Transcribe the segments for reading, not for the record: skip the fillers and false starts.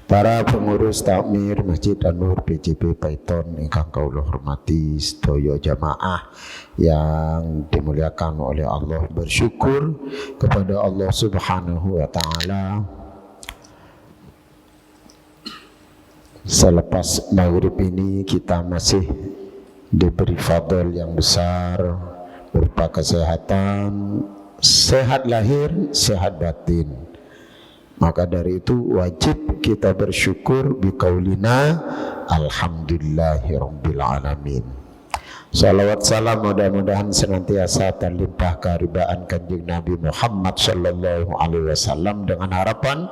Para pengurus takmir Masjid An-Nur PJP Paiton ingkang kula hormati sedaya jamaah yang dimuliakan oleh Allah, bersyukur kepada Allah Subhanahu wa taala selepas maghrib ini kita masih diberi fadl yang besar berupa kesehatan, sehat lahir, sehat batin. Maka dari itu wajib kita bersyukur biqaulina alhamdulillahirabbil alamin. Salawat salam mudah-mudahan senantiasa terlimpah keharibaan Kanjeng Nabi Muhammad sallallahu alaihi wasallam, dengan harapan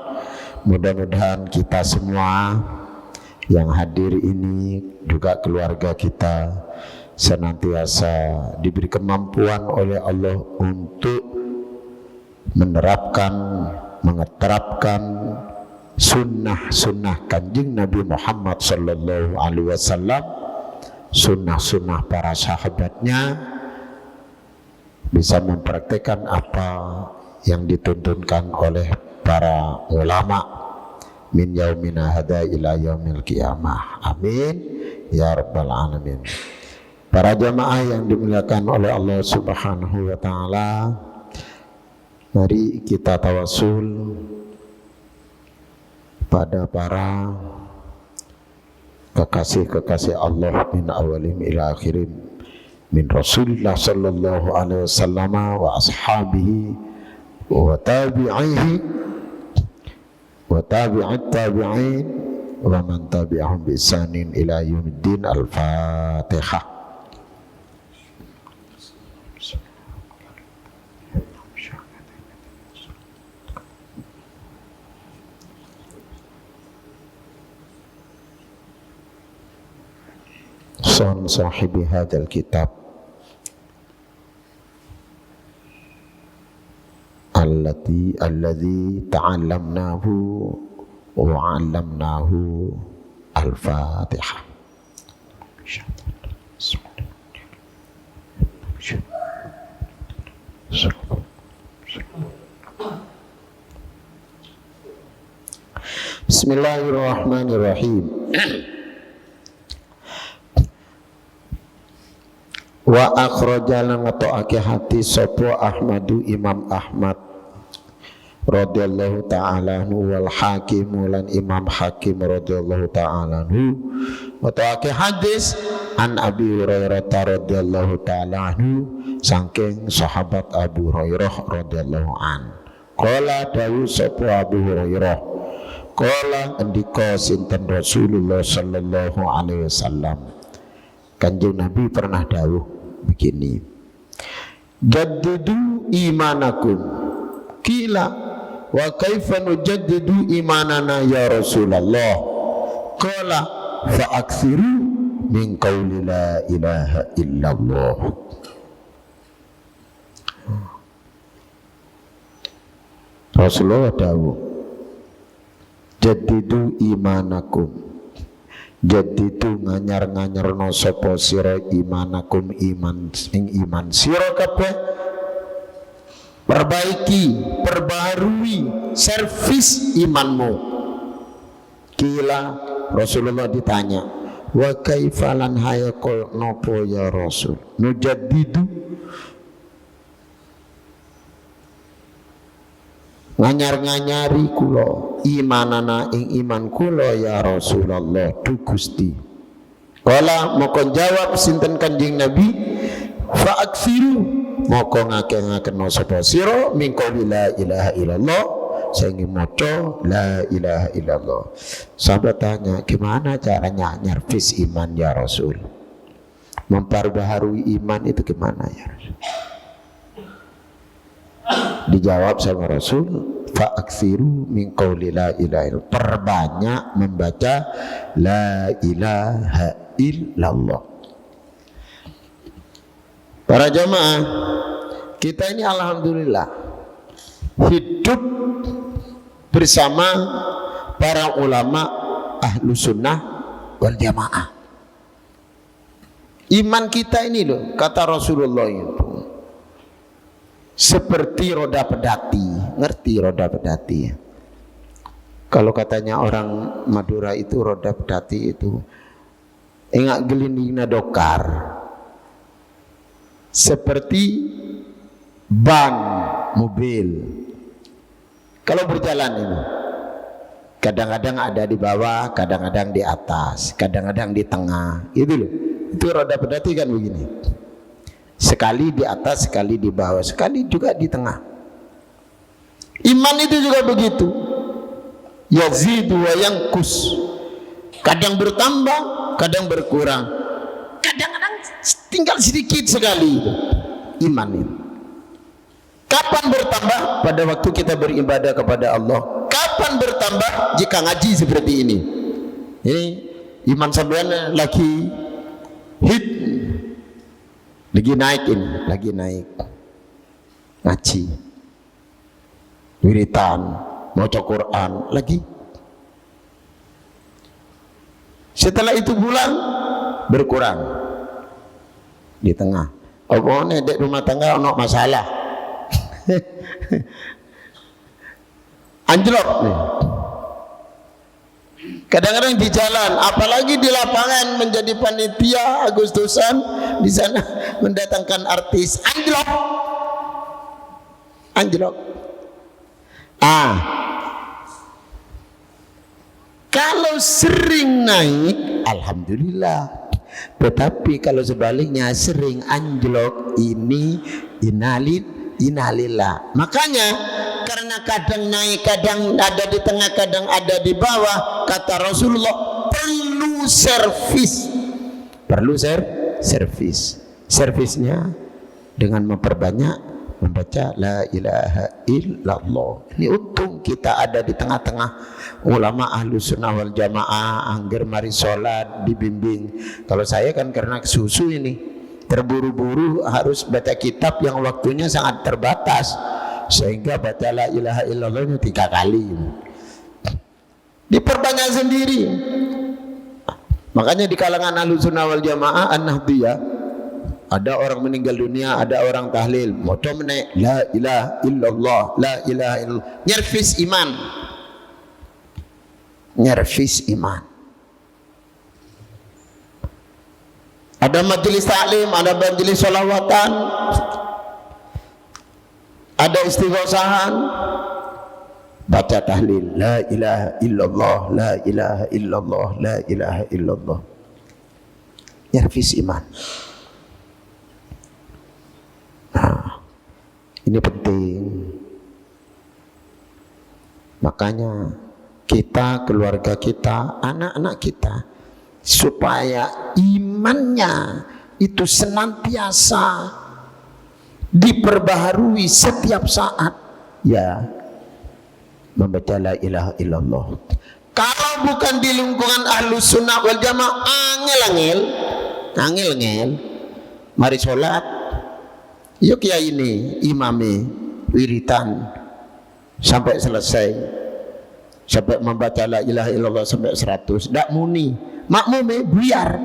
mudah-mudahan kita semua yang hadir ini juga keluarga kita senantiasa diberi kemampuan oleh Allah untuk mengeterapkan sunnah-sunnah Kanjeng Nabi Muhammad sallallahu alaihi wasallam, sunnah-sunnah para sahabatnya, bisa mempraktikkan apa yang dituntunkan oleh para ulama min yaumina hada ila yaumil qiyamah. Amin ya rabbal alamin. Para jamaah yang dimuliakan oleh Allah Subhanahu wa taala, mari kita tawasul pada para kekasih-kekasih Allah min awalim ila akhirim, min Rasulullah sallallahu alaihi wasallam wa ashabihi wa tabi'ihi wa tabi'at tabi'in wa man tabi'ahum bi ihsanin ila yaumiddin. Al-Fatihah. Son sahibi hadzal kitab alladzi ta'allamnahu wa 'allamnahu. Al-Fatihah. Bismillahirrahmanirrahim. Wa akhrajana ngetokake hati sapa Ahmadu Imam Ahmad radhiyallahu ta'ala anhu wal Hakim lan Imam Hakim radhiyallahu ta'ala anhu ngetokake hadis an Abi Hurairah radhiyallahu ta'ala anhu saking sahabat Abu Hurairah radhiyallahu an. Qala dawu sapa Abu Hurairah, qala andika sinten Rasulullah sallallahu alaihi wasallam, Kanjeng Nabi pernah dawuh begini, jaddidu imanakum. Qila wa kaifa nujaddidu imanana ya Rasulullah? Qala fa aktsiru min qauli la ilaha illallah. Rasulullah dawuh, jaddidu imanakum. Jadi itu nganyar-nganyarno sapa sira imanakum, iman sira kabeh, perbaiki, perbaharui servis imanmu. Kila Rasulullah ditanya, wa kaifalan hayaqul nopo ya Rasul nujaddidu, nganyar-nganyari kula imanana ing iman kula ya Rasulullah du Gusti. Kala moko jawab sinten Kanjeng Nabi, fa aksiru moko ngake-ngakeno sapa sira min qouli la ilaha illallah, sing maca la ilaha illallah. Sahabat tanya, gimana caranya nyervis iman ya Rasul? Memperbaharui iman itu gimana ya Rasul? Dijawab sama Rasul, fa'aksiru min qawli la ilaha illallah, perbanyak membaca la ilaha illallah. Para jamaah, kita ini alhamdulillah hidup bersama para ulama ahlu sunnah wal jamaah. Iman kita ini loh, kata Rasulullah itu seperti roda pedati. Ngerti roda pedati? Kalau katanya orang Madura itu roda pedati itu engak gelindingna dokar, seperti ban mobil. Kalau berjalan ini kadang-kadang ada di bawah, kadang-kadang di atas, kadang-kadang di tengah. Itu loh. Itu roda pedati kan begini. Sekali di atas, sekali di bawah, sekali juga di tengah. Iman itu juga begitu. Yazidu wa yanqus. Kadang bertambah, kadang berkurang. Kadang-kadang tinggal sedikit sekali itu. Iman itu. Kapan bertambah? Pada waktu kita beribadah kepada Allah. Kapan bertambah? Jika ngaji seperti ini. Ini iman sampean lagi hit, lagi naik ini, lagi naik. Ngaji, wiritan, baca Quran, lagi. Setelah itu bulan berkurang di tengah. Oh, dek rumah tangga ono masalah. Anjlok nih. Kadang-kadang di jalan, apalagi di lapangan menjadi panitia Agustusan di sana mendatangkan artis, anjlok. Anjlok. Kalau sering naik, alhamdulillah. Tetapi kalau sebaliknya sering anjlok, ini innalillah. Makanya karena kadang naik, kadang ada di tengah, kadang ada di bawah, kata Rasulullah perlu servis. Perlu servis. Servisnya dengan memperbanyak membaca la ilaha illallah. Ini untung kita ada di tengah-tengah ulama ahlu sunnah wal jamaah, angger mari sholat dibimbing. Kalau saya kan karena susu ini terburu-buru harus baca kitab yang waktunya sangat terbatas, sehingga baca la ilaha illallah 3 kali. Diperbanyak sendiri. Makanya di kalangan ahlu sunnah wal jamaah an-nahdiyah ada orang meninggal dunia, ada orang tahlil, moto menaik la ilaha illallah, la ilaha illallah. Nyervis iman. Nyervis iman. Ada majelis taklim, ada majelis sholawatan, ada istighosahan, baca tahlil la ilaha illallah, la ilaha illallah, la ilaha illallah. Nyervis iman. Nah, ini penting. Makanya kita, keluarga kita, anak-anak kita, supaya imannya itu senantiasa diperbaharui setiap saat, ya membaca la ilaha illallah. Kalau bukan di lingkungan ahlu sunnah wal jamaah, angel, mari sholat, yuk ya ini imami wiritan sampai selesai, sampai membaca la ilaha illallah sampai 100, dak muni makmume buyar.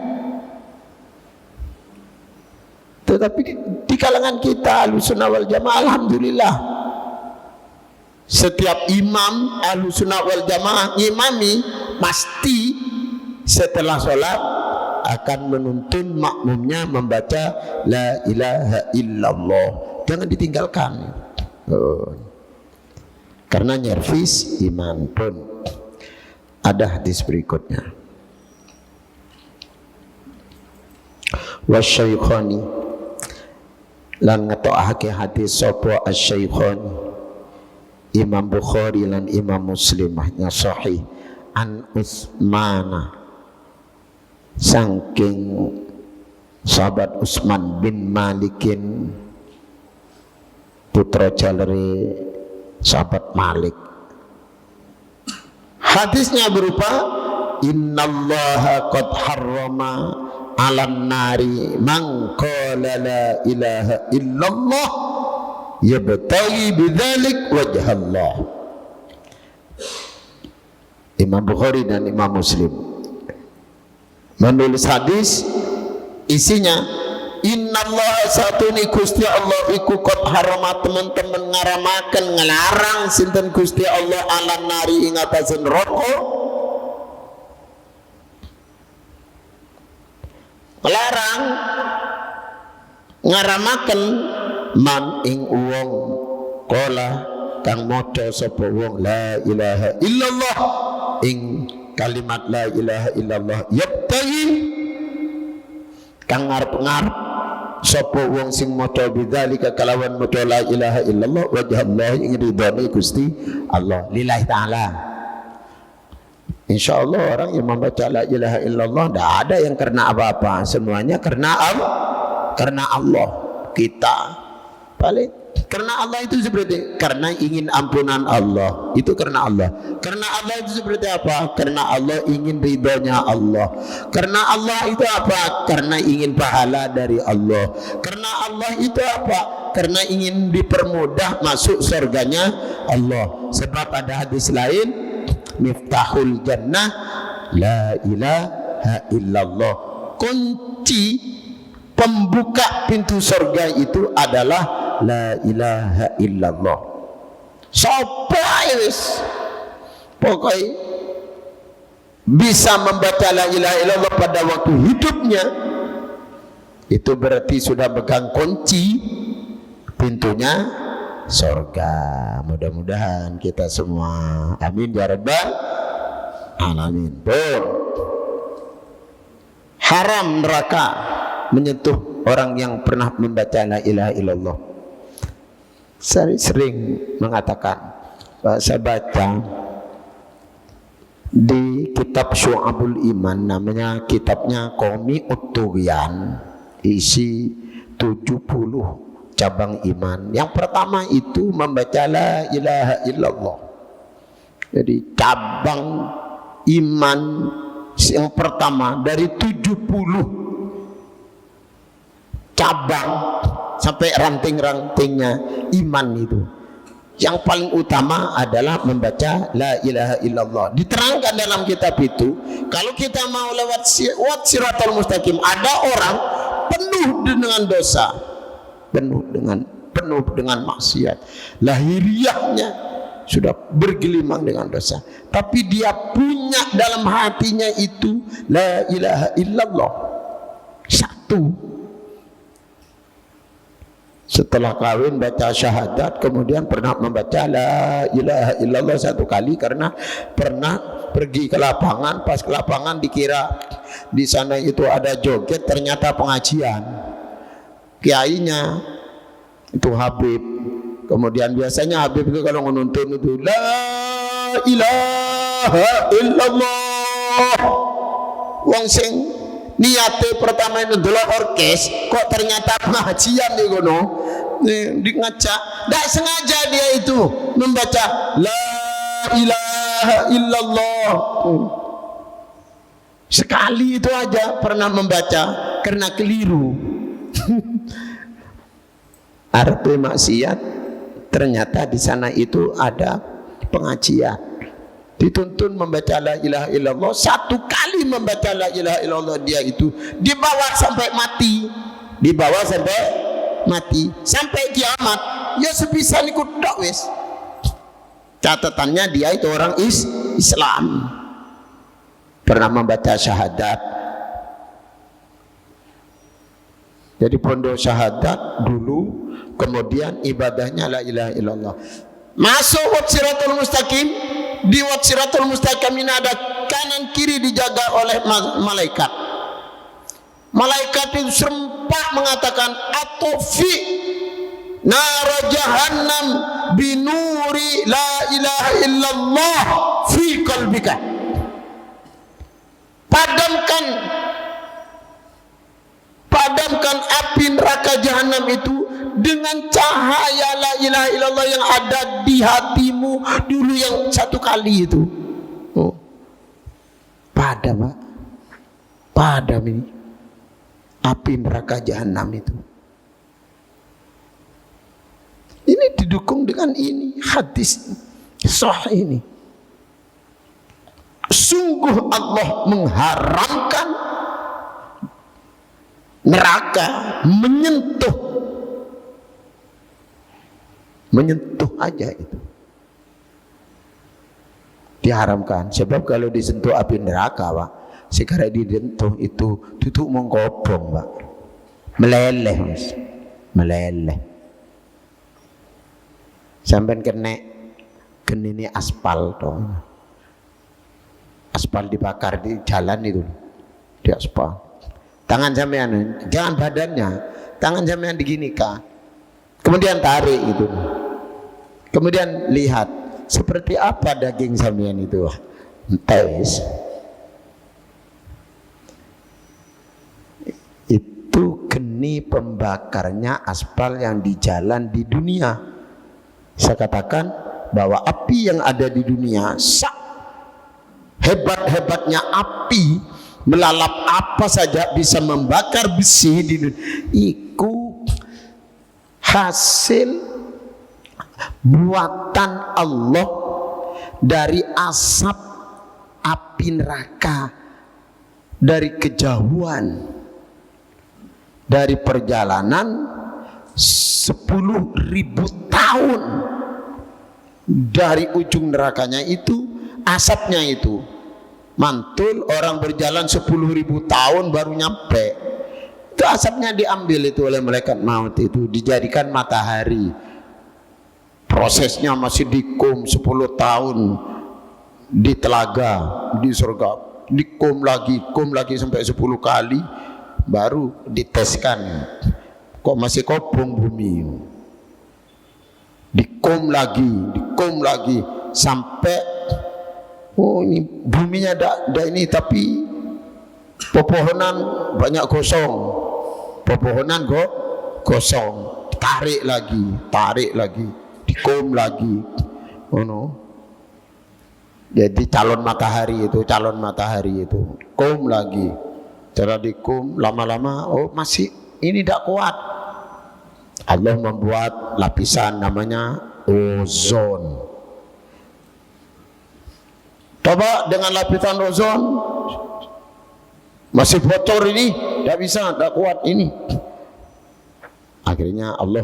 Tetapi di kalangan kita ahlussunnah wal jamaah, alhamdulillah, setiap imam ahlussunnah wal jamaah ngimami pasti setelah sholat akan menuntun makmumnya membaca la ilaha illallah. Jangan ditinggalkan. Karena nyervis iman pun. Ada hadis berikutnya. Wasyaikhani lan ngetokake hadis sapa asy-syaikhani Imam Bukhari lan Imam Muslim nya sahih an Utsmana saking sahabat Utsman bin Malikin putra jalere sahabat Malik. Hadisnya berupa innallaha qad harrama 'alan nari man qala la ilaha illallah yabtaghi bidzalik wajhallah. Imam Bukhari dan Imam Muslim menulis hadis, isinya innallaha satuni Gusti Allah iku qad harama teman-teman ngaramaken ngelarang sinten Gusti Allah alan nari ing atase neraka, ngelarang ngaramaken man ing wong kala kang maca sapa wong la ilaha illallah ing kalimat la ilaha illallah yabtaghi kang ngarep-ngarep sapa wong sing maca bidzalika kalawan maca la ilaha illallah wajhallah ing ridhone Gusti Allah lillahi taala. Insyaallah orang yang membaca la ilaha illallah tidak ada yang karena apa-apa, semuanya karena Allah. Kita paling karena Allah itu seperti karena ingin ampunan Allah, itu karena Allah. Karena Allah itu seperti apa? Karena Allah ingin ridhonya Allah. Karena Allah itu apa? Karena ingin pahala dari Allah. Karena Allah itu apa? Karena ingin dipermudah masuk surganya Allah. Sebab ada hadis lain, miftahul jannah la ilaha illallah. Kunci pembuka pintu surga itu adalah la ilaha illallah. Sapa wis pokoknya bisa membaca la ilaha illallah pada waktu hidupnya, itu berarti sudah pegang kunci pintunya surga. Mudah-mudahan kita semua amin ya rabbal alamin. Haram neraka menyentuh orang yang pernah membaca la ilaha illallah. Saya sering mengatakan, saya baca di kitab Syu'abul Iman, namanya kitabnya Qomi Ut-Tughyan, isi 70 cabang iman. Yang pertama itu membaca la ilaha illallah. Jadi cabang iman yang pertama dari 70 cabang sampai ranting-rantingnya iman itu, yang paling utama adalah membaca la ilaha illallah. Diterangkan dalam kitab itu, kalau kita mau lewat siratal mustaqim, ada orang penuh dengan dosa, penuh dengan maksiat, lahiriahnya sudah bergelimang dengan dosa, tapi dia punya dalam hatinya itu la ilaha illallah satu. Setelah kawin baca syahadat, kemudian pernah membaca la ilaha illallah satu kali karena pernah pergi ke lapangan. Pas ke lapangan dikira di sana itu ada joget, ternyata pengajian. Kiainya itu Habib. Kemudian biasanya Habib itu kalau menuntun itu la ilaha illallah. Wong sing niate pertama itu dulu orkes, kok ternyata pengajian di kono, di ngajak, tidak sengaja dia itu membaca la ilaha illallah. Sekali itu aja pernah membaca karena keliru. Arti maksiat, ternyata di sana itu ada pengajian. Dituntun membaca la ilaha illallah, satu kali membaca la ilaha illallah dia itu dibawa sampai mati, dibawa sampai mati sampai kiamat. Ya sebisa ikut tok wis. Catatannya dia itu orang Islam, pernah membaca syahadat. Jadi pondok syahadat dulu, kemudian ibadahnya la ilaha illallah. Masuk siratul mustaqim. Di siratul mustaqim ini ada kanan kiri dijaga oleh malaikat. Malaikat itu serempak mengatakan atofi nara jahannam binuri la ilaha illallah fi qalbika. Padamkan api neraka jahanam itu dengan cahaya la ilaha illallah yang ada di hatimu dulu yang satu kali itu. Oh. Padam, Pak. Padam ini api neraka jahanam itu. Ini didukung dengan ini hadis sahih ini. Sungguh Allah mengharamkan neraka, menyentuh aja itu diharamkan. Sebab kalau disentuh api neraka, Pak, sekarang disentuh itu tutup mengkobong, Pak, meleleh, Mas, meleleh. Sampai kena ini aspal dong, aspal dibakar di jalan itu, di aspal. Tangan sampean, jangan badannya, tangan sampean diginikan, kemudian tarik itu, kemudian lihat seperti apa daging sampean itu, tes. Itu geni pembakarnya aspal yang di jalan di dunia. Saya katakan bahwa api yang ada di dunia, hebat-hebatnya api, melalap apa saja bisa membakar besi di dunia, itu hasil buatan Allah dari asap api neraka, dari kejauhan, dari perjalanan 10.000 tahun dari ujung nerakanya itu, asapnya itu mantul, orang berjalan 10.000 tahun baru nyampe. Itu asapnya diambil itu oleh malaikat maut, itu dijadikan matahari. Prosesnya masih dikum 10 tahun di telaga, di surga, dikum lagi sampai 10 kali baru diteskan. Kok masih kobong bumi, dikum lagi sampai oh ini buminya ada ini, tapi pepohonan banyak kosong, pepohonan kosong, tarik lagi, dikum lagi, oh no. Jadi calon matahari itu kum lagi, cara dikum lama-lama, oh masih ini tidak kuat. Allah membuat lapisan namanya ozon. Coba dengan lapisan ozon masih bocor ini, tidak bisa, tidak kuat ini. Akhirnya Allah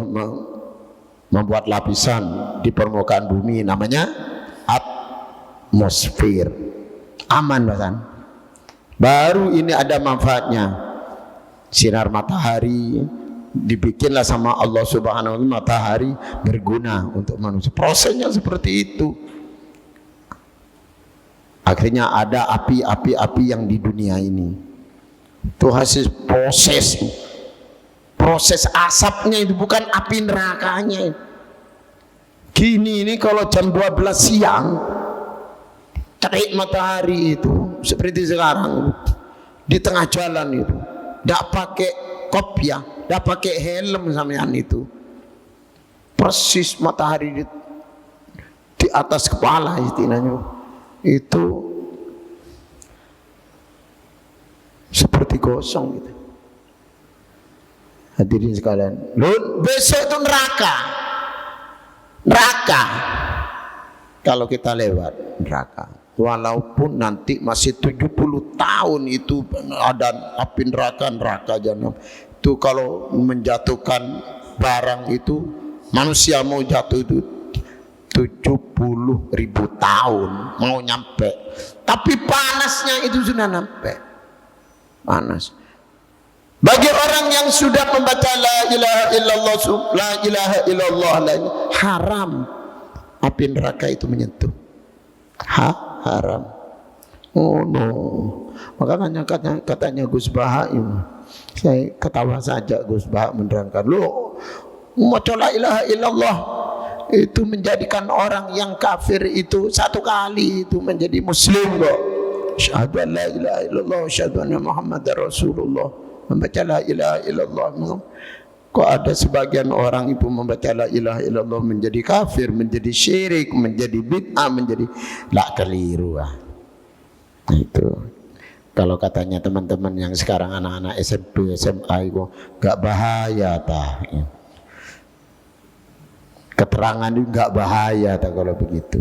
membuat lapisan di permukaan bumi namanya atmosfer. Aman, bahkan. Baru ini ada manfaatnya. Sinar matahari dibikinlah sama Allah Subhanahu wa ta'ala, matahari berguna untuk manusia. Prosesnya seperti itu. Akhirnya ada api yang di dunia ini. Itu hasil proses asapnya itu, bukan api nerakanya. Gini ini kalau jam 12 siang terik matahari itu seperti sekarang di tengah jalan itu, tidak pakai kopiah, tidak pakai helm sampean itu, persis matahari di atas kepala istilahnya, itu seperti gosong gitu. Hadirin sekalian, besok itu neraka kalau kita lewat neraka, walaupun nanti masih 70 tahun itu ada api neraka jahanam. Itu kalau menjatuhkan barang itu, manusia mau jatuh itu 70.000 tahun mau nyampe, tapi panasnya itu sudah nyampe, panas. Bagi orang yang sudah membaca la ilaha illallah, haram api neraka itu menyentuh. Haram. Oh no. Makanya katanya Gus Bahaim, saya ketawa saja Gus Bahaim menerangkan, loh, maca la ilaha illallah itu menjadikan orang yang kafir itu satu kali itu menjadi muslim kok. Syahadu an la ilaha illallah, syahadu anna Muhammadar Rasulullah. Membaca la ilaha illallah, kok ada sebagian orang itu membaca la ilaha illallah menjadi kafir, menjadi syirik, menjadi bid'ah, menjadi keliru. Itu kalau katanya teman-teman yang sekarang anak-anak SMP, SMA itu gak bahaya tah. Keterangan itu gak bahaya tah kalau begitu.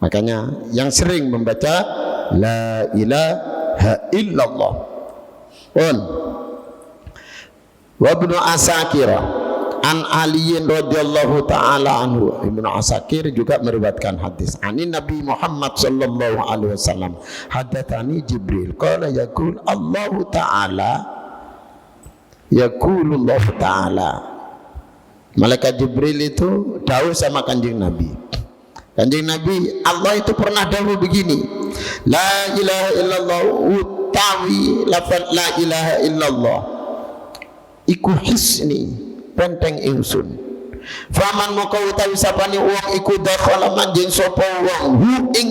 Makanya yang sering membaca la ilaha illallah Wa Ibnu Asakir an Aliin radhiyallahu taala anhu. Ibnu Asakir juga meriwayatkan hadis anin Nabi Muhammad sallallahu alaihi wasallam, hadatsani Jibril qala yaqul Allah taala yaqulullah taala. Malaikat Jibril itu dawuh sama Kanjeng Nabi. Kanjeng Nabi, Allah itu pernah dawuh begini, la ilaha illallah utawi lafaz la ilaha illallah iku hisni penteng ingsun. Faman moko utawi sapane wong iku dakhala manjing sapa wong hu ing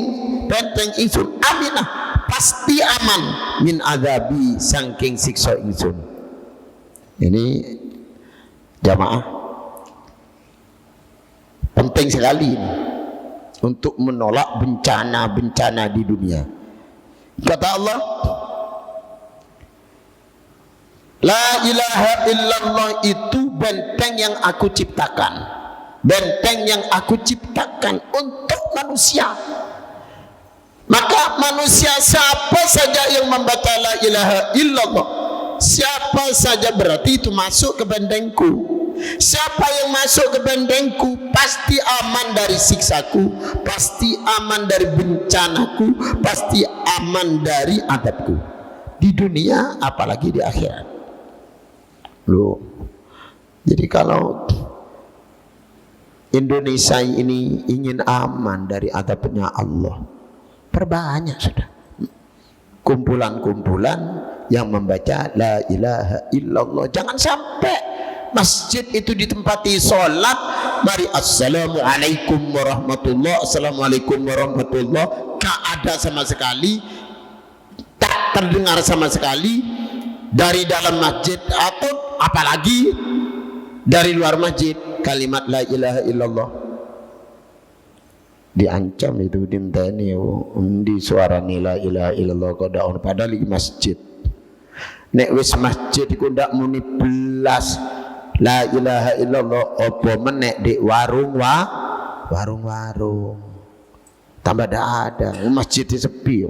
penteng ingsun, aminah pasti aman min azabi saking siksa ingsun. Ini jamaah penting sekali ini untuk menolak bencana-bencana di dunia. Kata Allah, la ilaha illallah itu benteng yang aku ciptakan, benteng yang aku ciptakan untuk manusia. Maka manusia siapa saja yang membaca la ilaha illallah, siapa saja berarti itu masuk ke bentengku. Siapa yang masuk ke bentengku pasti aman dari siksaku, pasti aman dari bencanaku, pasti aman dari adabku di dunia apalagi di akhirat. Loh, jadi kalau Indonesia ini ingin aman dari adabnya Allah, perbanyak sudah kumpulan-kumpulan yang membaca la ilaha illallah. Jangan sampai masjid itu ditempati sholat, mari assalamualaikum warahmatullah, assalamualaikum warahmatullah, tak ada sama sekali, tak terdengar sama sekali dari dalam masjid atau apalagi dari luar masjid kalimat la ilaha illallah. Diancam itu dinteni di suara la ilaha illallah kau padahal di masjid. Nek wis masjid iku ndak muni belas la ilaha illallah apa menek di warung-warung tambah ada masjid sepi.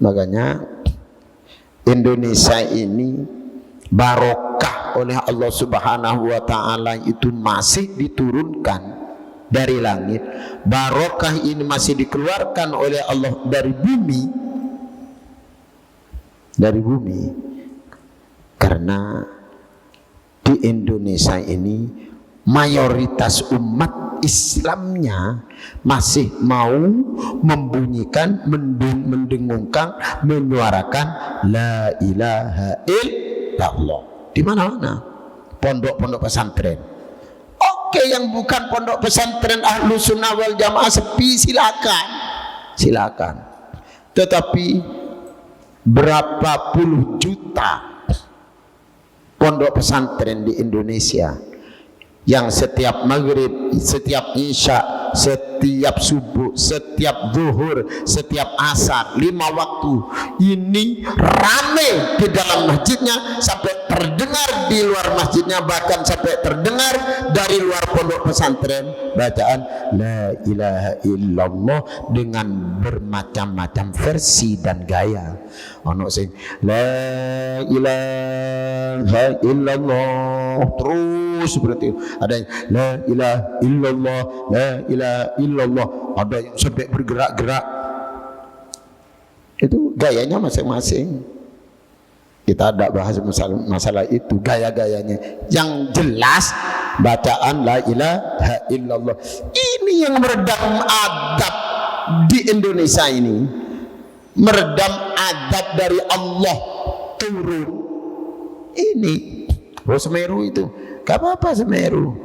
Makanya Indonesia ini barokah oleh Allah Subhanahu wa taala itu masih diturunkan dari langit. Barokah ini masih dikeluarkan oleh Allah dari bumi. Dari bumi. Karena di Indonesia ini mayoritas umat Islamnya masih mau membunyikan, mendengungkan, menyuarakan la ilaha illallah di mana-mana. Pondok-pondok pesantren. Oke, yang bukan pondok pesantren Ahlus Sunnah wal Jamaah sepi, silakan. Silakan. Tetapi berapa puluh juta pondok pesantren di Indonesia yang setiap maghrib, setiap isya, setiap subuh, setiap zuhur, setiap asar, 5 waktu ini rame di dalam masjidnya sampai terdengar di luar masjidnya, bahkan sampai terdengar dari luar pondok pesantren bacaan la ilaha illallah dengan bermacam-macam versi dan gaya. Ono sing la ilaha illallah terus seperti itu, ada yang la ilaha illallah, la ilaha illallah, ada yang sampai bergerak-gerak. Itu gayanya masing-masing. Kita tidak bahas masalah itu, gaya-gayanya. Yang jelas bacaan la ilaha illallah ini yang meredam adab di Indonesia ini, meredam adab dari Allah turun. Ini Semeru itu gak apa-apa Semeru,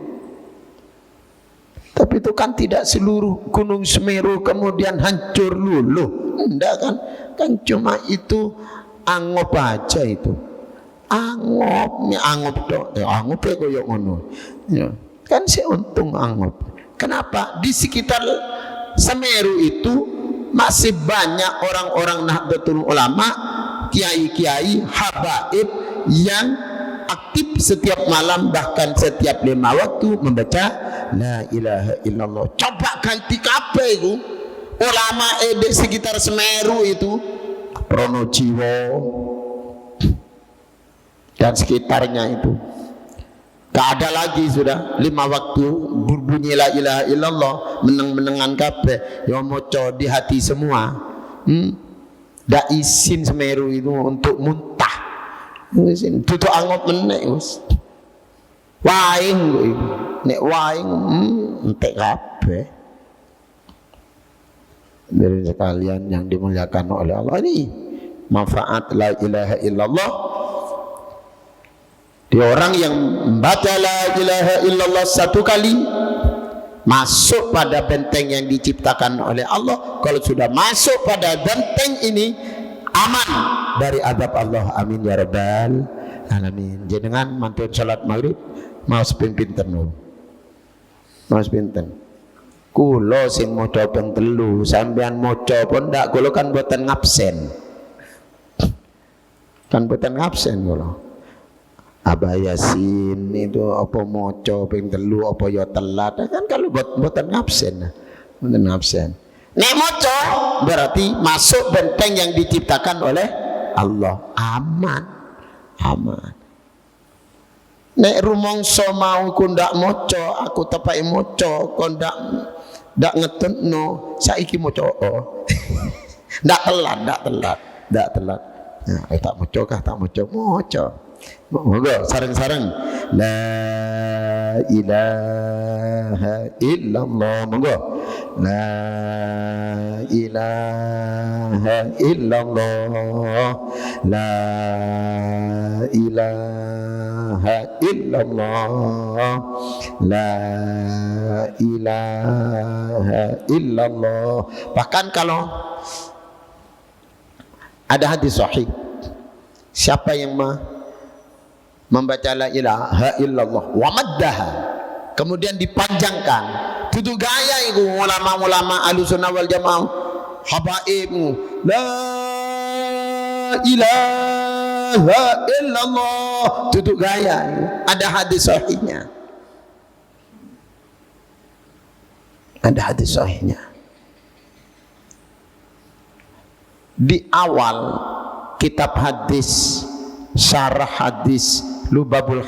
tapi itu kan tidak seluruh gunung Semeru kemudian hancur luluh, enggak kan? Kan cuma itu angop aja itu, angop dok, angop ya koyo ngono, kan seuntung angop. Kenapa? Di sekitar Semeru itu masih banyak orang-orang Nahdlatul Ulama, kiai-kiai, habaib yang aktif setiap malam bahkan setiap 5 waktu membaca la ilaha illallah. Coba ganti kabeh itu ulama di sekitar Semeru itu, Pronojiwo, dan sekitarnya itu. Gak ada lagi sudah 5 waktu berbunyi la ilaha illallah, meneng-menengan kabeh ya maca di hati semua. Dak isin Semeru itu untuk muntah. Isin tutuk angop menek wis. Waing nek waing entek kabeh. Dari sekalian yang dimuliakan oleh Allah, ini manfaat la ilaha illallah. Dia orang yang membaca la ilaha illallah 1 kali masuk pada benteng yang diciptakan oleh Allah. Kalau sudah masuk pada benteng ini, aman dari azab Allah. Amin ya rabbal alamin. Jenengan mantun salat maghrib mau pinten no. Mau pinten. Kulo sing maca ping 3, sampean maca pun ndak, kulo kan mboten ngabsen. Kan mboten ngabsen kulo. Abah Yasin itu apa maca ping 3 apa ya telat kan, kalau mboten ngabsen. Mboten ngabsen. Nek maca berarti masuk benteng yang diciptakan oleh Allah. Aman. Aman. Nek rumangsa mau ku ndak maca, aku tepake maca, kok ndak ngetutno saiki maca. Ndak telat. Nah, tak maca kah tak maca? Maca. Moga sareng-sareng la ilaha illallah. Moga la ilaha illallah, la ilaha illallah, la ilaha illallah. Bahkan kalau ada hadis sahih, siapa yang membaca la ilaha illallah wa maddaha, kemudian dipanjangkan, itu gaya itu ulama-ulama Ahlussunnah wal Jamaah, habaib, la ilaha illallah, itu gaya. Ada hadis sahihnya, ada hadis sahihnya. Di awal kitab hadis, syarah hadis Lubabul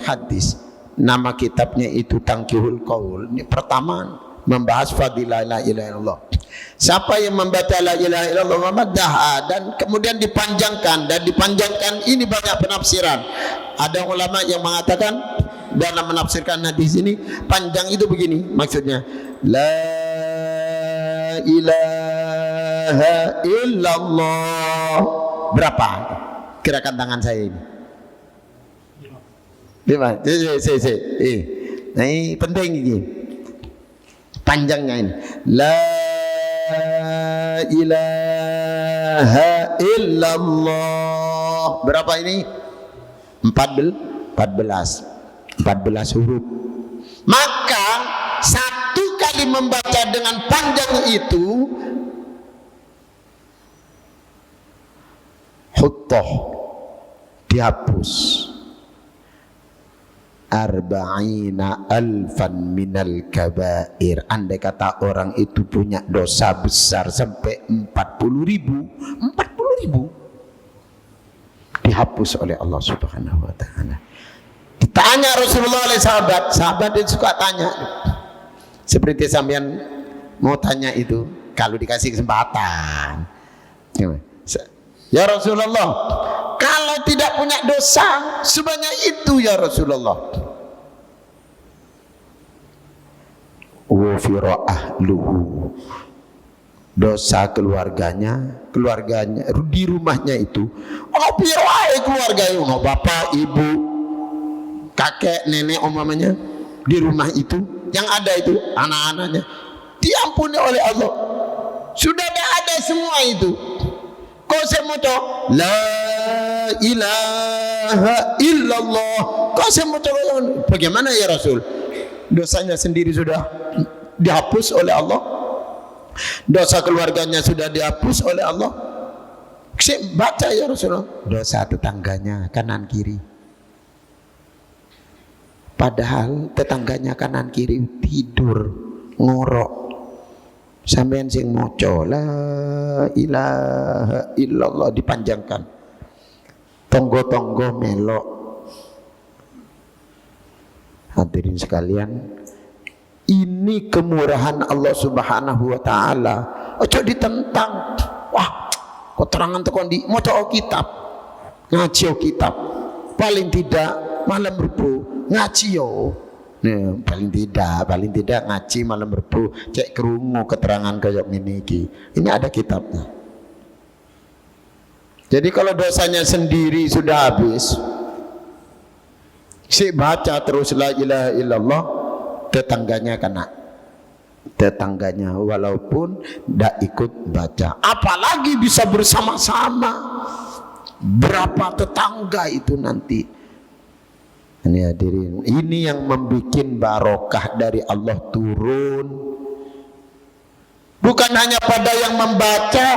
Hadis, nama kitabnya itu Tangkihul Qaul. Ini pertama membahas fadilah la ilaha illallah. Siapa yang membaca la ilaha illallah maddaha dan kemudian dipanjangkan, dan dipanjangkan ini banyak penafsiran. Ada ulama yang mengatakan dalam menafsirkan hadis ini, panjang itu begini maksudnya, la ilaha illallah. Berapa gerakan tangan saya ini? 5. Nah ini penting ini, panjangnya ini, la ilaha illallah. Berapa ini? 14 huruf. Maka 1 kali membaca dengan panjang itu huttah, dihapus 40,000 minal kabair. Andai kata orang itu punya dosa besar sampai 40,000 dihapus oleh Allah Subhanahu wa ta'ala. Ditanya Rasulullah oleh sahabat itu suka tanya seperti sampean mau tanya itu kalau dikasih kesempatan. Ya Rasulullah, kalau tidak punya dosa sebanyak itu ya Rasulullah, wafira ahluhu, dosa keluarganya di rumahnya itu, keluarga itu, bapak, ibu, kakek, nenek umpamanya, di rumah itu yang ada itu anak-anaknya diampuni oleh Allah. Sudah ada semua itu. Kau semoto la ilaha illallah, kau semoto bagaimana ya Rasul? Dosanya sendiri sudah dihapus oleh Allah, dosa keluarganya sudah dihapus oleh Allah. Baca ya Rasulullah, dosa tetangganya kanan kiri, padahal tetangganya kanan kiri tidur ngorok, sampean sing maca la ilaha illallah dipanjangkan tonggo-tonggo melok. Hadirin sekalian, ini kemurahan Allah Subhanahu wa taala. Ojo ditentang. Wah, kok terangan tekan di maca kitab. Ngaji kitab. Paling tidak malam Rebo ngaji yo. Nah, paling tidak ngaji malam Rebo, cek krungu keterangan kayak ngene iki. Ini ada kitabnya. Jadi kalau dosanya sendiri sudah habis, si baca terus la ilaha illallah, tetangganya kena. Tetangganya walaupun tidak ikut baca, apalagi bisa bersama-sama. Berapa tetangga itu nanti. Ini hadirin, ini yang membuat barokah dari Allah turun. Bukan hanya pada yang membaca,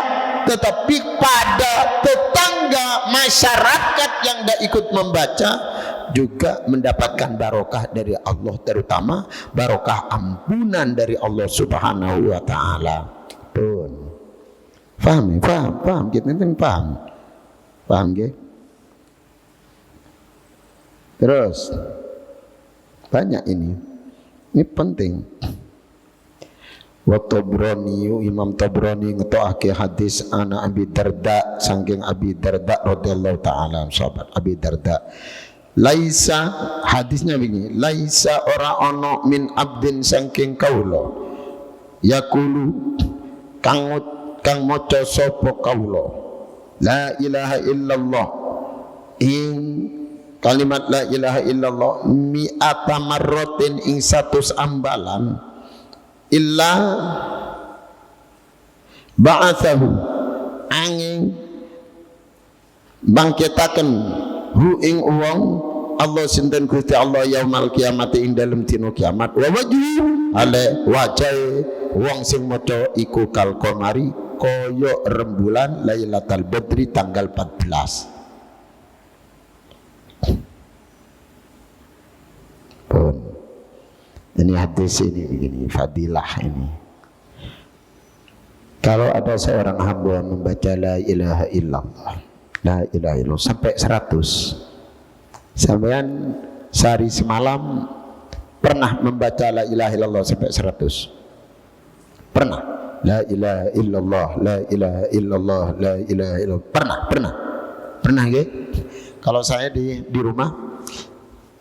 tetapi pada tetangga masyarakat yang tidak ikut membaca juga mendapatkan barokah dari Allah, terutama barokah ampunan dari Allah Subhanahu wa taala. Pun. Paham? Kita nanti paham nggih? Terus banyak ini penting. Wa Tabrani, Imam Tabrani ngetokake hadis ana Abi Darda, saking Abi Darda radhiyallahu taala, sahabat Abi Darda. Laisa, hadisnya begini, laisa ora ono min abdin saking kaula yaqulu kang maca sapa kaula la ilaha illallah ing kalimat la ilaha illallah mi'ata marratin ing 100 ambalan illa ba'athahu angin bangkitaken hu ing wong Allah sinten Gusti Allah yaumal kiamat ing dalem dina kiamat wa wajhu ale wajahe wong sing maca iku kal qamari kaya rembulan Lailatul Badri tanggal 14. Ini hadis ini begini, fadilah ini. Kalau ada seorang hamba membaca la ilaha illallah, la ilaha illallah sampai 100. Sampean sehari semalam pernah membaca la ilaha illallah sampai 100? Pernah? La ilaha illallah, la ilaha illallah, la ilaha illallah. Pernah nggih? Kalau saya di rumah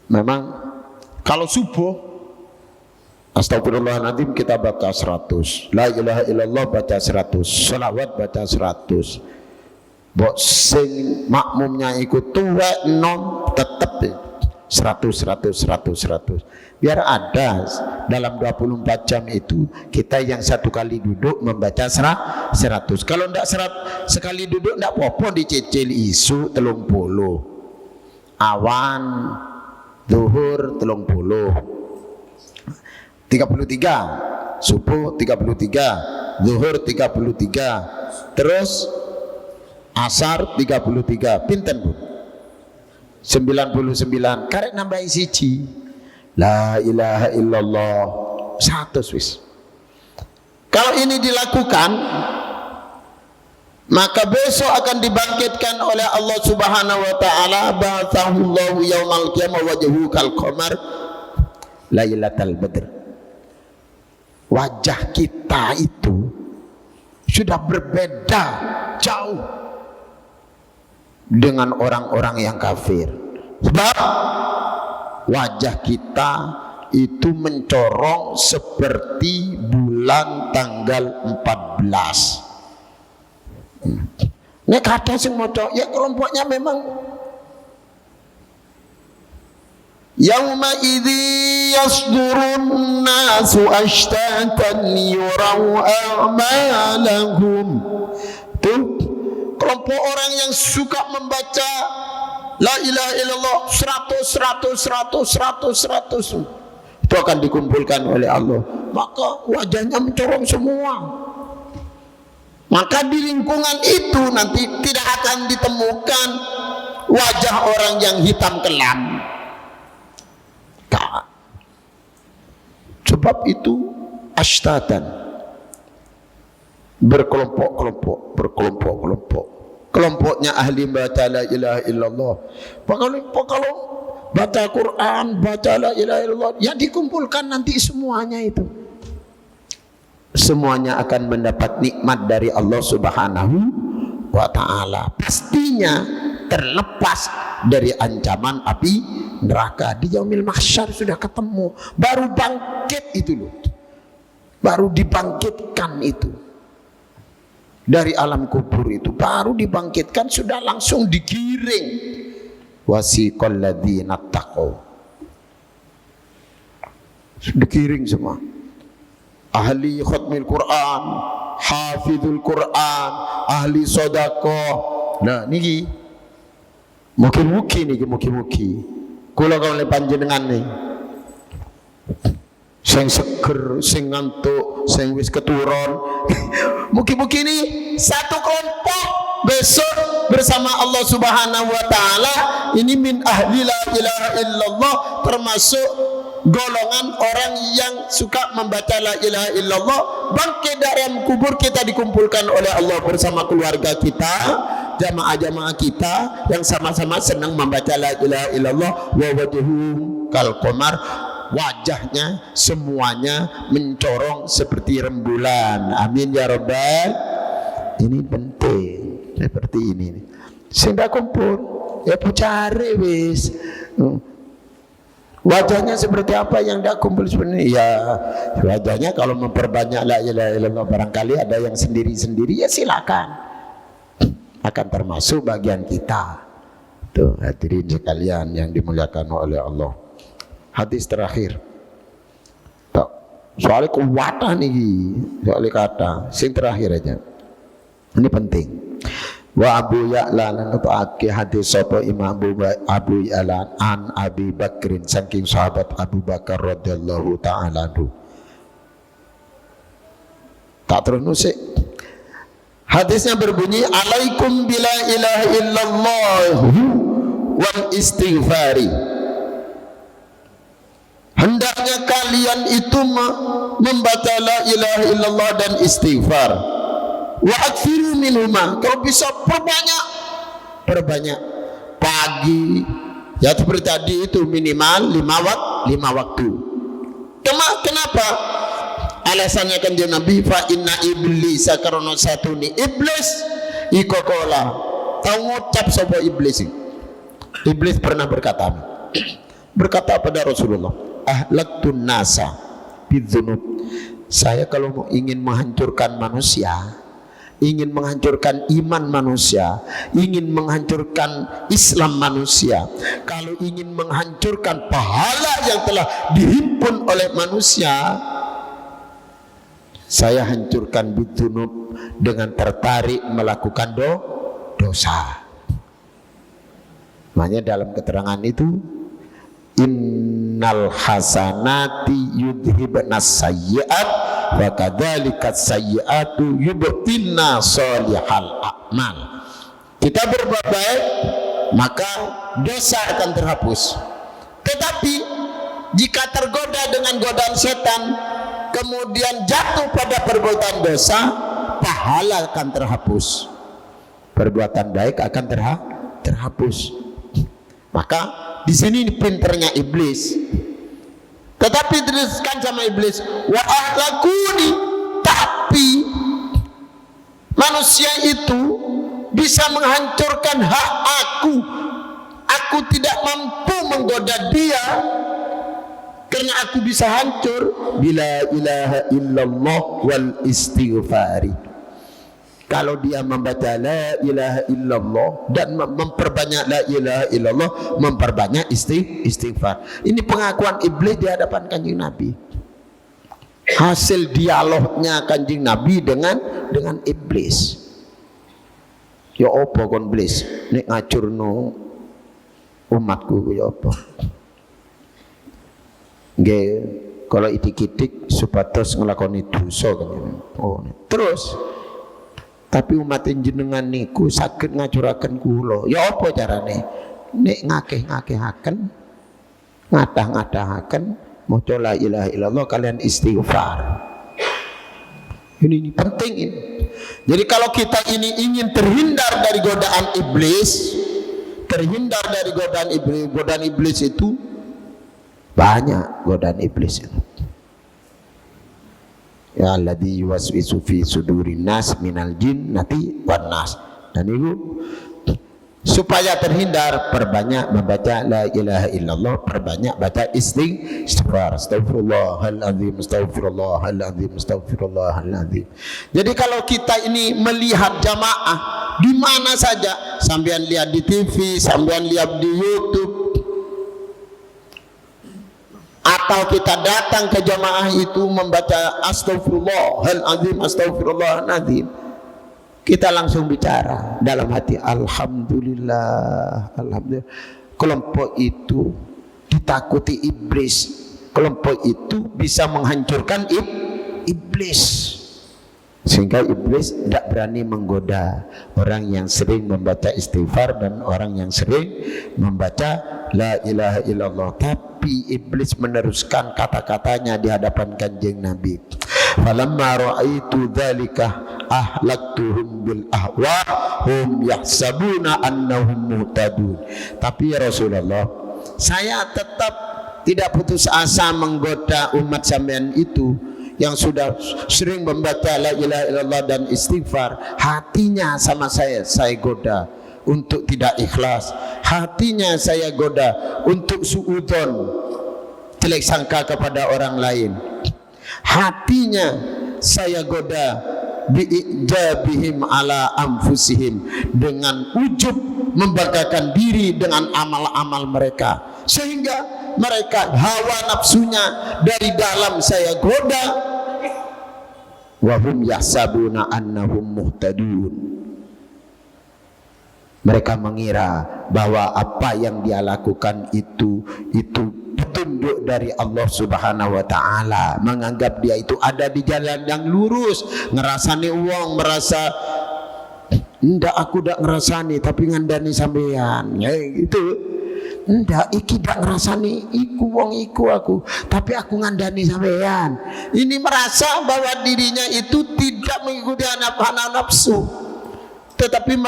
memang kalau subuh astagfirullahaladzim kita baca 100, la ilaha illallah baca 100, sholawat baca 100. Bok sing makmumnya ikut tuwek nom tetep 100. Biar ada dalam 24 jam itu kita yang satu kali duduk membaca 100. Kalau ndak sekali duduk ndak apa-apa, dicicil isu 30, awan zuhur 33, subuh 33, zuhur 33, terus asar 33, pinten Bu? 99. Karek nambahi siji. La ilaha illallah 100 wis. Kalau ini dilakukan, maka besok akan dibangkitkan oleh Allah Subhanahu wa taala, ba'athahullahu yaumal qiyamah wajhu kal qamar Lailatul Badr. Wajah kita itu sudah berbeda jauh dengan orang-orang yang kafir. Sebab wajah kita itu mencorong seperti bulan tanggal 14. Nek kadang sing maca ya kelompoknya memang yauma idzi yasdurun nasu ashtatan yurau a'malahum. Tuh kelompok orang yang suka membaca la ilaha illallah 100 itu akan dikumpulkan oleh Allah, maka wajahnya mencorong semua. Maka di lingkungan itu nanti tidak akan ditemukan wajah orang yang hitam kelam. Sebab itu ashtatan, berkelompok-kelompok. kelompoknya ahli baca la ilaha illallah. Kalau baca Quran, baca la ilaha illallah, yang dikumpulkan nanti semuanya itu, semuanya akan mendapat nikmat dari Allah Subhanahu wa ta'ala, pastinya terlepas dari ancaman api neraka. Di yaumil mahsyar sudah ketemu, baru bangkit itu loh, baru dibangkitkan itu dari alam kubur itu, baru dibangkitkan, sudah langsung digiring. Wasiqal ladzina taqaw, digiring semua, ahli khatmil Quran, hafizul Quran, ahli sedekah. Nah niki mugi-mugi niki, mugi-mugi kula kawula panjenengan nih sing seger, sing ngantuk, sing wis keturun mugi-mugi ini satu kelompok besok bersama Allah Subhanahu wa ta'ala ini min ahli la ilaha illallah, termasuk golongan orang yang suka membaca la ilaha illallah. Bangkit dari kubur kita dikumpulkan oleh Allah bersama keluarga kita, jamaah-jamaah kita yang sama-sama senang membaca la ilaha illallah. Wa wajhuhum kal qamar, wajahnya semuanya mencorong seperti rembulan. Amin ya rabbal. Ini penting seperti ini. Sehingga kumpul ya cari wis. Wajahnya seperti apa yang tidak kumpul sebenarnya? Ya wajahnya kalau memperbanyak la ilaha illallah, barangkali ada yang sendiri-sendiri, ya silakan, akan termasuk bagian kita. Tuh hadirin sekalian yang dimuliakan oleh Allah. Hadis terakhir. Tuh, soal kuwata nih, soal kata sing terakhir aja. Ini penting. Wa Abu Ya'la lan utaake hadis sapa Imam Abu Ya'la an Abi Bakrin saking sahabat Abu Bakar radhiyallahu ta'ala anhu. Tak terus nusik. Hadisnya berbunyi, alaikum bila ilaha illallah wal istighfari. Hendaknya kalian itu membaca la ilaha illallah dan istighfar. Wa aktsiru minhuma, kalau bisa perbanyak pagi ya seperti tadi itu minimal 5 waktu. Kenapa? Alasannya kan dia Nabi, fa inna iblis karena satu ni iblis ikokola, tahu ngucap sapa iblis. Iblis pernah berkata pada Rasulullah, ahlaktun nasa bidzunub, saya kalau mau ingin menghancurkan manusia, ingin menghancurkan iman manusia, ingin menghancurkan Islam manusia, kalau ingin menghancurkan pahala yang telah dihimpun oleh manusia, saya hancurkan bidzunub dengan tertarik melakukan dosa. Makanya dalam keterangan itu, innal hasanati yudhibnas sayyi'at wa kadzalikas sayyi'atu yubtilna sholihal a'mal. Kita berbuat baik maka dosa akan terhapus. Tetapi jika tergoda dengan godaan setan kemudian jatuh pada perbuatan dosa, pahala akan terhapus, perbuatan baik akan terhapus. Maka di sini pinternya iblis. Tetapi dituliskan sama iblis, wa ahlakuni, tapi manusia itu bisa menghancurkan hak aku. Aku tidak mampu menggoda dia karena aku bisa hancur bila ilaha illallah wal istighfari. Kalau dia membaca la ilaha illallah dan memperbanyak la ilaha illallah, memperbanyak istighfar. Ini pengakuan iblis di hadapan Kanjeng Nabi. Hasil dialognya Kanjeng Nabi dengan iblis. Ya apa kon iblis nek ngacurno umatku ya apa? Nggih, kalau itik-itik supados nglakoni dosa kan. Oh, terus tapi umat jenengan niku saged ngajuraken kula. Ya apa carane? Nek ngakeh-ngakehaken, ngadah-ngadahaken maca la ilaha illallah kalian istighfar. Ini penting ini. Jadi kalau kita ini ingin terhindar dari godaan iblis, godaan iblis itu banyak, godaan iblis itu. Ya alladzi yuwaswisu fi sudurin nas minal jinnati wan nas. Dan itu supaya terhindar, perbanyak membaca la ilaha illallah, perbanyak baca istighfar, astagfirullahaladzim, astagfirullahaladzim, astagfirullahaladzim. Jadi kalau kita ini melihat jamaah di mana saja, sampean lihat di TV, sampean lihat di YouTube, atau kita datang ke jamaah itu membaca astagfirullahaladzim, astagfirullahaladzim, kita langsung bicara dalam hati, alhamdulillah, alhamdulillah. Kelompok itu ditakuti iblis, kelompok itu bisa menghancurkan iblis, sehingga iblis tidak berani menggoda orang yang sering membaca istighfar dan orang yang sering membaca la ilaha illallah. Tapi iblis meneruskan kata-katanya di hadapan kanjeng Nabi. Falamma ra'aitu dzalika ahlaktuhum bil ahwa hum yahsabuna annahum muhtadun. Tapi ya Rasulullah, saya tetap tidak putus asa menggoda umat sampean itu yang sudah sering membaca la ilaha illallah dan istighfar. Hatinya sama saya goda untuk tidak ikhlas, hatinya saya goda untuk suudzon, jelek sangka kepada orang lain, hatinya saya goda bi'ijabihim ala anfusihim, dengan ujub membanggakan diri dengan amal-amal mereka, sehingga mereka hawa nafsunya dari dalam saya goda. Wa hum yahsabuna annahum muhtadun. Mereka mengira bahwa apa yang dia lakukan itu petunjuk dari Allah Subhanahu wa taala, menganggap dia itu ada di jalan yang lurus, ngerasani uang, merasa ndak, aku ndak ngerasani tapi ngandani sampean, ya gitu. Ndak, iki ndak ngerasani iku wong iku aku, tapi aku ngandani sampean. Ini merasa bahwa dirinya itu tidak mengikuti hawa nafsu, tetapi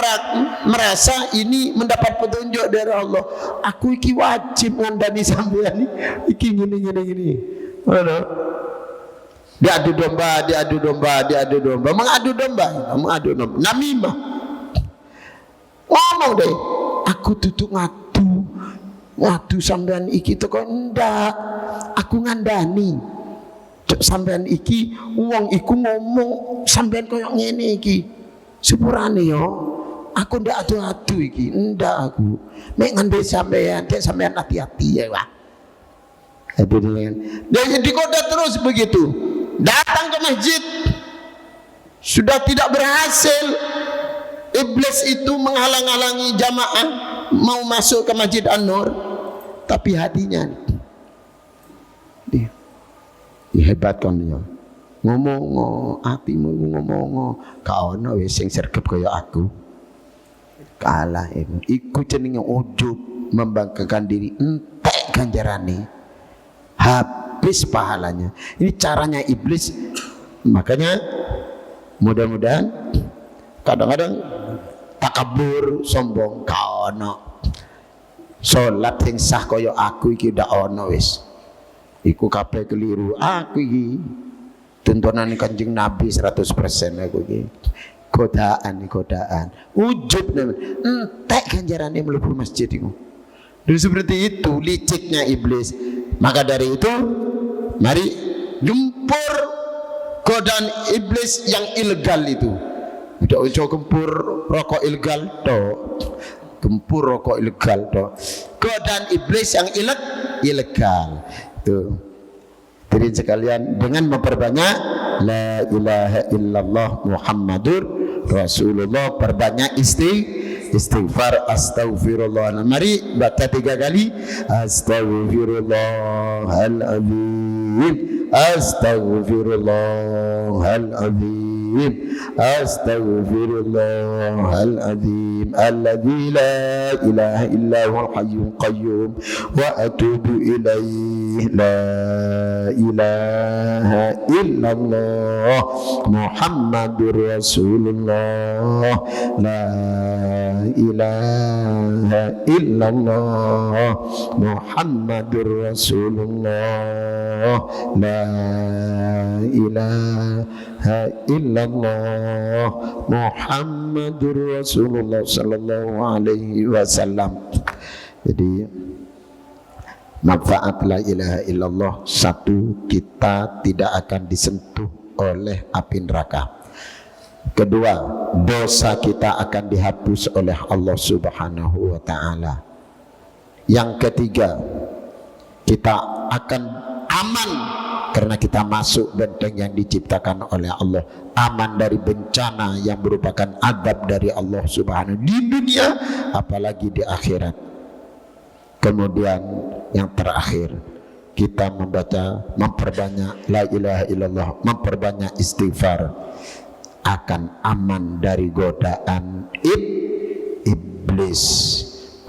merasa ini mendapat petunjuk dari Allah. Aku iki wajib ngandani sampean iki gini. Mana? Diadu domba, mengadu domba. Namimah. Ngomong deh, aku duduk ngadu sampean iki teko ndak, aku ngandani. Sampean iki wong iku ngomong sampean koyo ngene iki. Sepurane yo, aku ndak adu-adu iki, ndak aku. Mek ngandhe sampean, dek sampean hati-hati ya, Pak. Dan dikoda terus begitu. Datang ke masjid, sudah tidak berhasil. Iblis itu menghalang-halangi jamaah mau masuk ke Masjid An-Nur, tapi hatinya dihebatkan ya. Ngomong hatimu ngomong kaono wis sing sregep kaya aku. Kalah iku jenenge ujub, membanggakan diri, entek ganjarane, habis pahalanya. Ini caranya iblis. Makanya mudah-mudahan kadang-kadang takabur, sombong, kaono salat sing sah kaya aku iki ndak ono wis. Iku kabeh keliru. Aku iki tuntunan Kanjeng Nabi 100% aku iki. Godaan. Ujub entek ganjarane mlebu masjid iku. Dan seperti itu liciknya iblis. Maka dari itu mari gempur godaan iblis yang ilegal itu. Tidak usah gempur rokok ilegal toh. Gempur rokok ilegal toh. Godaan iblis yang ilegal. Tuh. Jadi sekalian dengan memperbanyak la ilaha illallah Muhammadur Rasulullah, perbanyak istighfar, astaghfirullah. Mari baca 3 kali, astaghfirullahaladzim, astaghfirullahaladzim, الرجيم أستغفر الله العظيم الذي لا إله إلا هو الحي القيوم وأتوب إليه لا إله إلا الله محمد رسول الله لا إله إلا الله محمد رسول الله لا إله إلا الله محمد رسول الله sallallahu alaihi wasallam. Jadi manfaat la ilaha illallah, satu, kita tidak akan disentuh oleh api neraka. Kedua, dosa kita akan dihapus oleh Allah Subhanahu wa ta'ala. Yang ketiga, kita akan aman karena kita masuk benteng yang diciptakan oleh Allah, aman dari bencana yang merupakan adab dari Allah Subhanahu di dunia apalagi di akhirat. Kemudian yang terakhir, kita memperbanyak la ilaha illallah, memperbanyak istighfar, akan aman dari godaan iblis,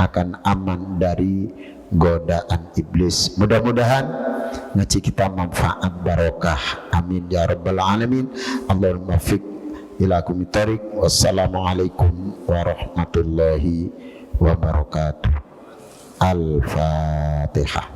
akan aman dari godaan iblis. Mudah-mudahan ngaji kita manfaat barokah, amin ya rabbal alamin. Allahumma fiq ila kumitarik. Wassalamualaikum warahmatullahi wabarakatuh. Al-Fatihah.